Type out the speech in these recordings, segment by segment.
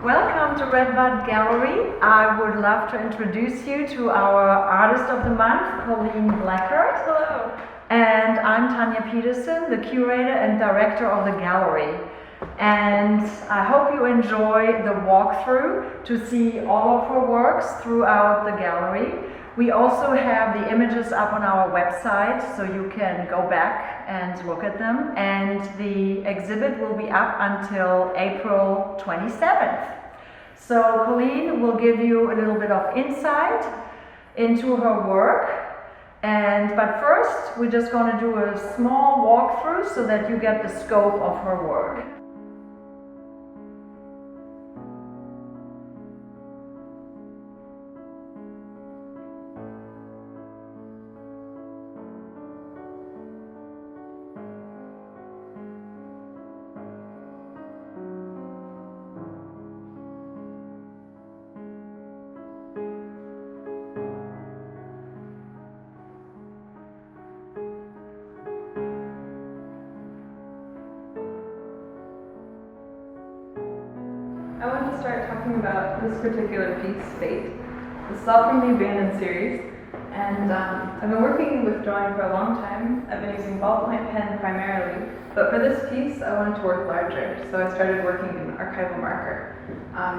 Welcome to Redbud Gallery. I would love to introduce you to our Artist of the Month, Colleen Blackard. Hello. And I'm Tanya Peterson, the curator and director of the gallery. And I hope you enjoy the walkthrough to see all of her works throughout the gallery. We also have the images up on our website, so you can go back and look at them. And the exhibit will be up until April 27th. So Colleen will give you a little bit of insight into her work. But first, we're just going to do a small walkthrough so that you get the scope of her work. I wanted to start talking about this particular piece, Fate. This is all from the Abandoned series, and I've been working with drawing for a long time. I've been using ballpoint pen primarily, but for this piece I wanted to work larger, so I started working in archival marker.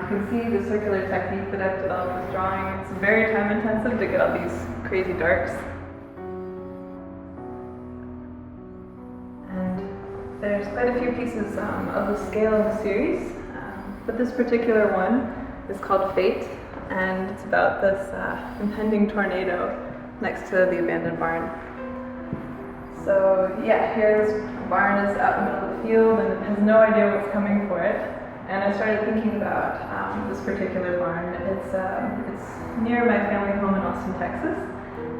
You can see the circular technique that I've developed with drawing. It's very time intensive to get all these crazy darks. And there's quite a few pieces of the scale of the series. But this particular one is called Fate, and it's about this impending tornado next to the abandoned barn. So yeah, here this barn is out in the middle of the field and it has no idea what's coming for it. And I started thinking about this particular barn. It's near my family home in Austin, Texas.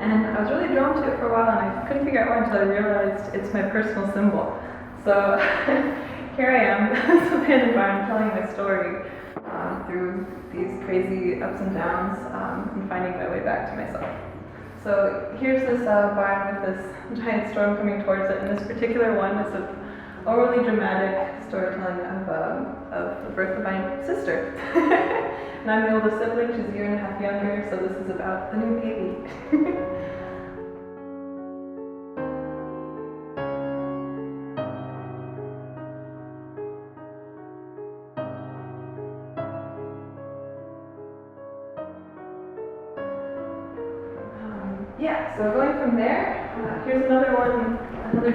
And I was really drawn to it for a while and I couldn't figure out why until I realized it's my personal symbol. So here I am, this abandoned barn, telling my story through these crazy ups and downs and finding my way back to myself. So here's this barn with this giant storm coming towards it, and this particular one is an overly dramatic storytelling of the birth of my sister. And I'm the oldest sibling, she's a year and a half younger, so this is about the new baby. Yeah, so going from there, here's another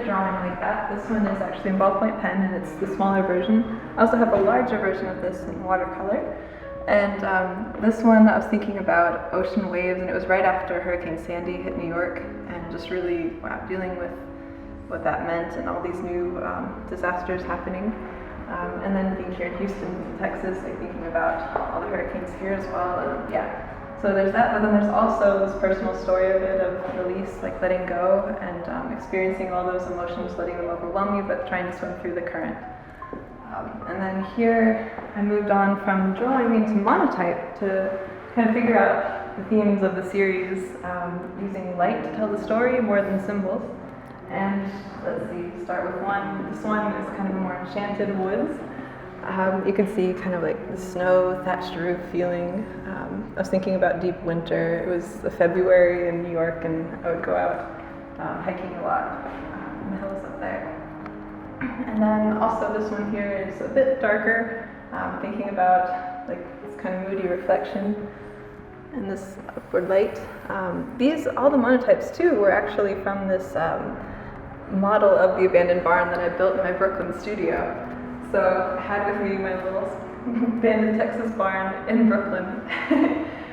drawing like that. This one is actually in ballpoint pen and it's the smaller version. I also have a larger version of this in watercolor. And this one I was thinking about ocean waves, and it was right after Hurricane Sandy hit New York, and just really dealing with what that meant and all these new disasters happening. And then being here in Houston, Texas, like thinking about all the hurricanes here as well. And yeah. So there's that, but then there's also this personal story of it, of release, like letting go and experiencing all those emotions, letting them overwhelm you, but trying to swim through the current. And then here, I moved on from drawing into monotype to kind of figure out the themes of the series, using light to tell the story more than symbols. And let's see, start with one. This one is kind of a more enchanted woods. You can see kind of like the snow thatched roof feeling. I was thinking about deep winter. It was February in New York, and I would go out hiking a lot in the hills up there. And then also this one here is a bit darker, thinking about like this kind of moody reflection and this upward light. All the monotypes too were actually from this model of the abandoned barn that I built in my Brooklyn studio. So I had with me my little abandoned Texas barn in Brooklyn.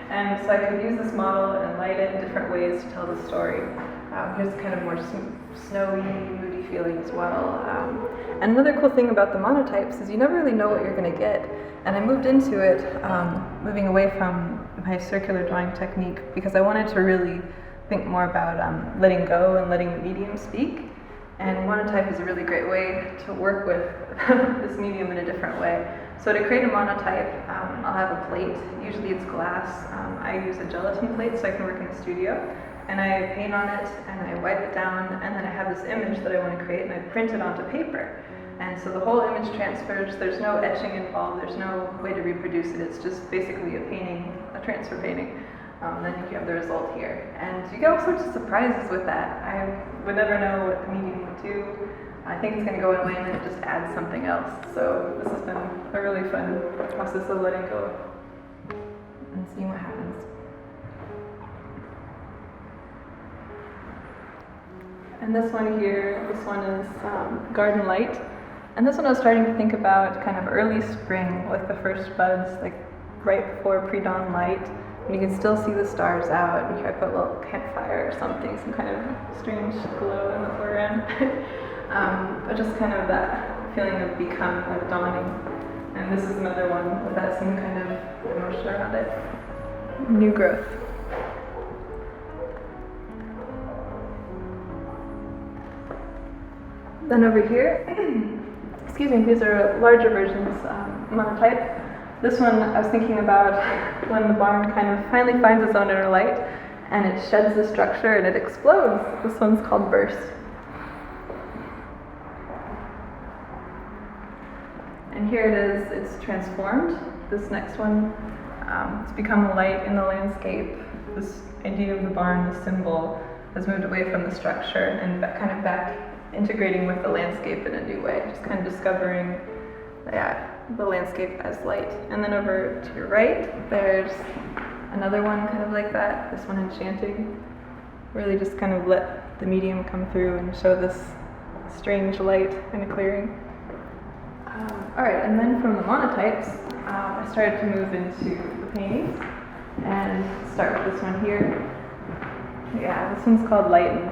And so I could use this model and light it in different ways to tell the story. Here's kind of more snowy, moody feeling as well. And another cool thing about the monotypes is you never really know what you're going to get. And I moved into it, moving away from my circular drawing technique, because I wanted to really think more about letting go and letting the medium speak. And monotype is a really great way to work with this medium in a different way. So to create a monotype, I'll have a plate. Usually it's glass. I use a gelatin plate so I can work in the studio. And I paint on it, and I wipe it down, and then I have this image that I want to create, and I print it onto paper. And so the whole image transfers, there's no etching involved, there's no way to reproduce it, it's just basically a painting, a transfer painting. Then you have the result here. And you get all sorts of surprises with that. I would never know what the medium would do. I think it's going to go away and then it just adds something else. So this has been a really fun process of letting go and seeing what happens. And this one here, this one is Garden Light. And this one I was starting to think about kind of early spring, like the first buds, like right before pre-dawn light. And you can still see the stars out, and here I put a little campfire or something, some kind of strange glow in the foreground. But just kind of that feeling of become, of dawning. And this is another one with that same kind of emotion around it. New growth. Then over here, excuse me, these are larger versions, Monotype. This one I was thinking about when the barn kind of finally finds its own inner light and it sheds the structure and it explodes. This one's called Burst. And here it is, it's transformed. This next one, it's become a light in the landscape. This idea of the barn, the symbol, has moved away from the structure and kind of back integrating with the landscape in a new way, just kind of discovering the landscape as light. And then over to your right, there's another one kind of like that, this one Enchanting. Really just kind of let the medium come through and show this strange light in a clearing. Alright, and then from the monotypes, I started to move into the paintings and start with this one here. Yeah, this one's called Lighten.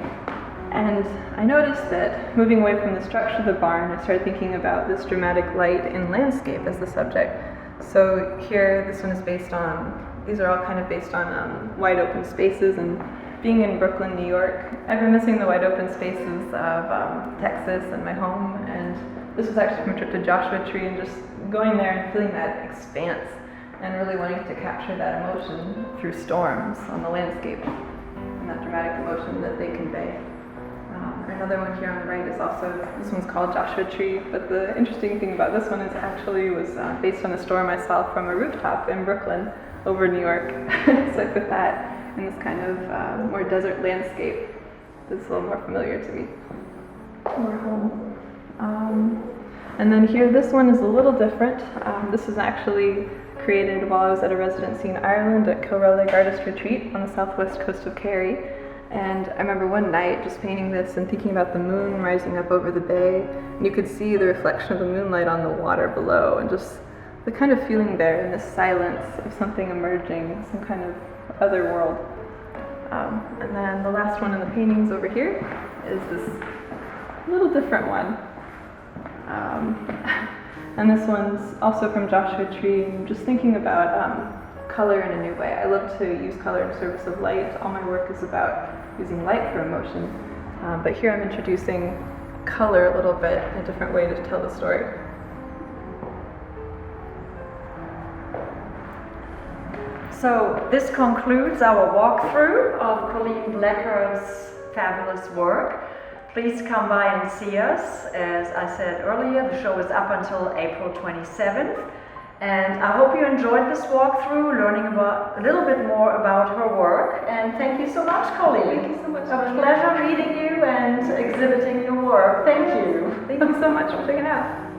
And I noticed that moving away from the structure of the barn, I started thinking about this dramatic light in landscape as the subject. So here, this one is based on, these are all kind of based on wide open spaces, and being in Brooklyn, New York, I've been missing the wide open spaces of Texas and my home, and this was actually from a trip to Joshua Tree and just going there and feeling that expanse and really wanting to capture that emotion through storms on the landscape and that dramatic emotion that they convey. Another one here on the right is also, this one's called Joshua Tree, but the interesting thing about this one is actually was based on a storm I saw from a rooftop in Brooklyn over New York. So I put that in this kind of more desert landscape that's a little more familiar to me, more home. And then here, this one is a little different. This was actually created while I was at a residency in Ireland at Kilroe Lake Artist Retreat on the southwest coast of Kerry. And I remember one night just painting this and thinking about the moon rising up over the bay, and you could see the reflection of the moonlight on the water below, and just the kind of feeling there in this silence of something emerging, some kind of other world. And then the last one in the paintings over here is this little different one. And this one's also from Joshua Tree. I'm just thinking about color in a new way. I love to use color in service of light. All my work is about using light for emotion. But here I'm introducing color a little bit, a different way to tell the story. So this concludes our walkthrough of Colleen Blackard's fabulous work. Please come by and see us. As I said earlier, the show is up until April 27th. And I hope you enjoyed this walkthrough, learning about a little bit more about her work. And thank you so much, Colleen. Thank you so much. A pleasure meeting you and exhibiting your work. Thank you. Thank you so much for checking out.